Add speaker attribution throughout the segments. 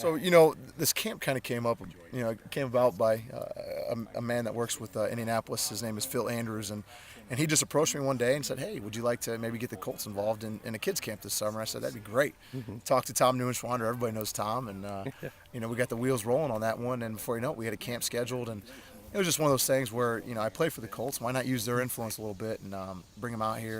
Speaker 1: So, this camp kind of came about by a man that works with Indianapolis. His name is Phil Andrews, and he just approached me one day and said, "Hey, would you like to maybe get the Colts involved in a kids camp this summer?" I said, "That'd be great." Talked to Tom Neuenschwander. Everybody knows Tom, and we got the wheels rolling on that one. And before you know it, we had a camp scheduled, and it was just one of those things where I play for the Colts. Why not use their influence a little bit and bring them out here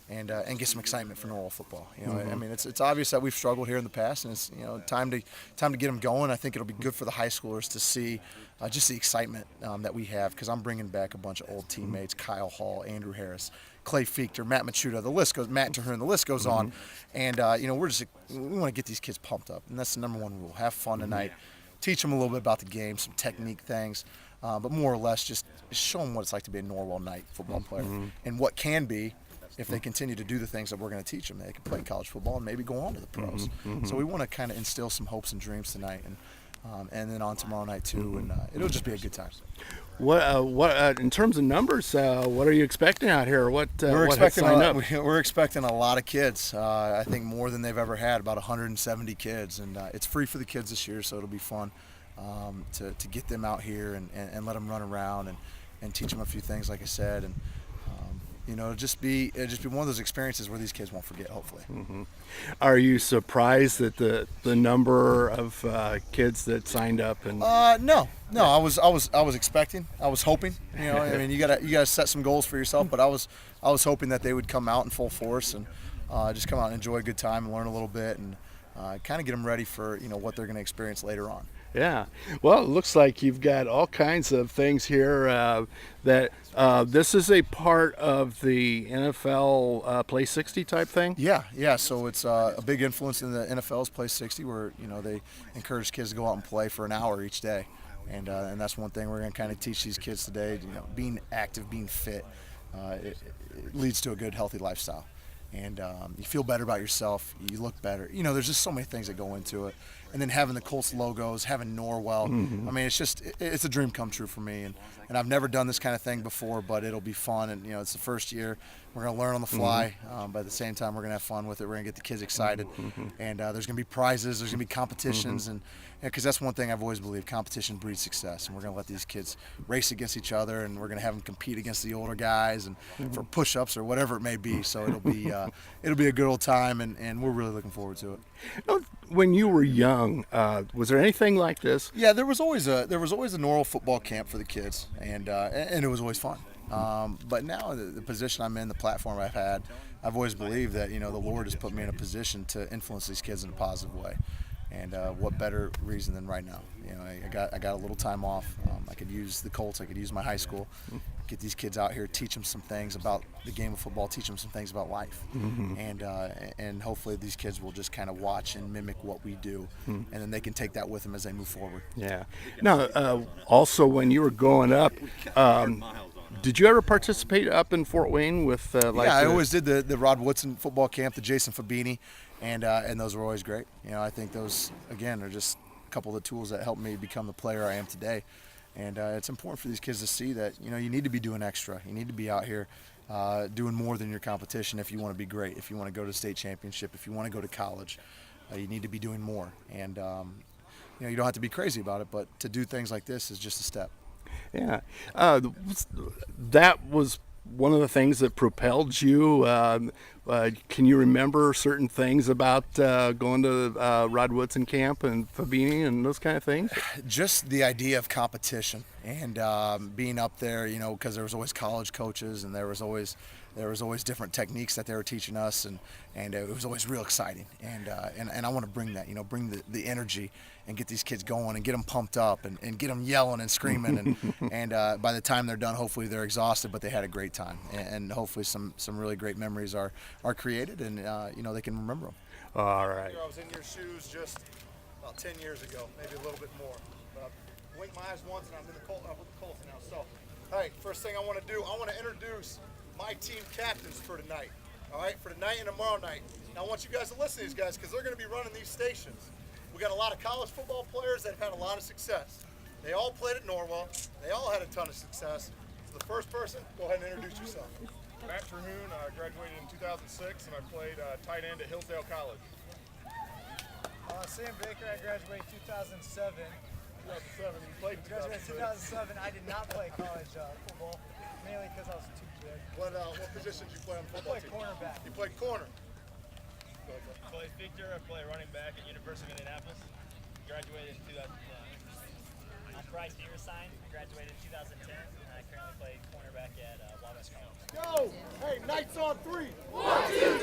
Speaker 1: and get some excitement for Norwell football. I mean, it's obvious that we've struggled here in the past, and it's time to get them going. I think it'll be good for the high schoolers to see just the excitement that we have, because I'm bringing back a bunch of old teammates: Kyle Hall, Andrew Harris, Clay Feekter, Matt Machuda. Matt Terhune. The list goes on, and we want to get these kids pumped up, and that's the number one rule: have fun tonight, teach them a little bit about the game, some technique things. But more or less, just show them what it's like to be a Norwell Knight football player, and what can be if they continue to do the things that we're going to teach them. They can play college football and maybe go on to the pros. So we want to kind of instill some hopes and dreams tonight, and then on tomorrow night too, and it'll just be a good time.
Speaker 2: What in terms of numbers? What are you expecting out here?
Speaker 1: We're expecting a lot of kids. I think more than they've ever had. About 170 kids, and it's free for the kids this year, so it'll be fun. To get them out here and let them run around and teach them a few things, like I said, and it'll just be one of those experiences where these kids won't forget, hopefully.
Speaker 2: Are you surprised at the number of kids that signed up? And
Speaker 1: no, I was expecting, I was hoping. I mean, you gotta set some goals for yourself, but I was hoping that they would come out in full force and just come out and enjoy a good time and learn a little bit and kind of get them ready for what they're going to experience later on.
Speaker 2: Yeah. Well, it looks like you've got all kinds of things here that this is a part of the NFL Play 60 type thing?
Speaker 1: Yeah. So it's a big influence in the NFL's Play 60, where, they encourage kids to go out and play for an hour each day. And that's one thing we're going to kind of teach these kids today. Being active, being fit, it leads to a good, healthy lifestyle. And you feel better about yourself. You look better. There's just so many things that go into it. And then having the Colts logos, having Norwell. I mean, it's a dream come true for me. And I've never done this kind of thing before, but it'll be fun. And, it's the first year. We're going to learn on the fly. But at the same time, we're going to have fun with it. We're going to get the kids excited. And there's going to be prizes. There's going to be competitions. And because that's one thing I've always believed: competition breeds success. And we're going to let these kids race against each other, and we're going to have them compete against the older guys and for push-ups or whatever it may be. So it'll be a good old time, and we're really looking forward to it.
Speaker 2: When you were young, was there anything like this?
Speaker 1: Yeah, there was always a Norwell football camp for the kids, and it was always fun. But now the position I'm in, the platform I've had, I've always believed that the Lord has put me in a position to influence these kids in a positive way. And what better reason than right now? I got a little time off. I could use the Colts. I could use my high school. Get these kids out here, teach them some things about the game of football, teach them some things about life, and hopefully these kids will just kind of watch and mimic what we do, and then they can take that with them as they move forward.
Speaker 2: Yeah. Now, also when you were growing up, did you ever participate up in Fort Wayne with
Speaker 1: I always did the Rod Woodson football camp, the Jason Fabini, and those were always great. I think those, again, are just a couple of the tools that helped me become the player I am today. And it's important for these kids to see that, you need to be doing extra. You need to be out here doing more than your competition if you want to be great, if you want to go to state championship, if you want to go to college. You need to be doing more. And, you don't have to be crazy about it, but to do things like this is just a step.
Speaker 2: Yeah. That was one of the things that propelled you. Can you remember certain things about going to Rod Woodson camp and Fabini and those kind of things?
Speaker 1: Just the idea of competition and being up there, because there was always college coaches and there was always different techniques that they were teaching us, and it was always real exciting. And I want to bring that, bring the energy and get these kids going and get them pumped up and get them yelling and screaming. And by the time they're done, hopefully they're exhausted, but they had a great time. And hopefully some really great memories are created, and they can remember them.
Speaker 2: All right.
Speaker 1: I was in your shoes just about 10 years ago, maybe a little bit more. Blinked my eyes once, and I'm with the Colts now. So, all right, first thing I want to do, I want to introduce my team captains for tonight. All right, for tonight and tomorrow night. Now I want you guys to listen to these guys, because they're going to be running these stations. We got a lot of college football players that have had a lot of success. They all played at Norwell. They all had a ton of success. So the first person, go ahead and introduce yourself.
Speaker 3: Matt Terhune, graduated in 2006, and I played tight end at Hillsdale College. Sam Baker, I graduated 2007.
Speaker 1: 2007. You played
Speaker 3: I graduated 2007. I did not play college football, mainly because I was too big.
Speaker 1: What position did you play on the
Speaker 3: I
Speaker 1: football
Speaker 3: played
Speaker 1: team?
Speaker 3: cornerback.
Speaker 1: You played corner.
Speaker 4: I play Victor. I play running back at University of Indianapolis. Graduated in 2010.
Speaker 5: I'm Bryce Deersign. I graduated in 2010, and I currently play cornerback at Wabash College.
Speaker 1: Go! Hey, Knights on 3.
Speaker 6: 1, 2,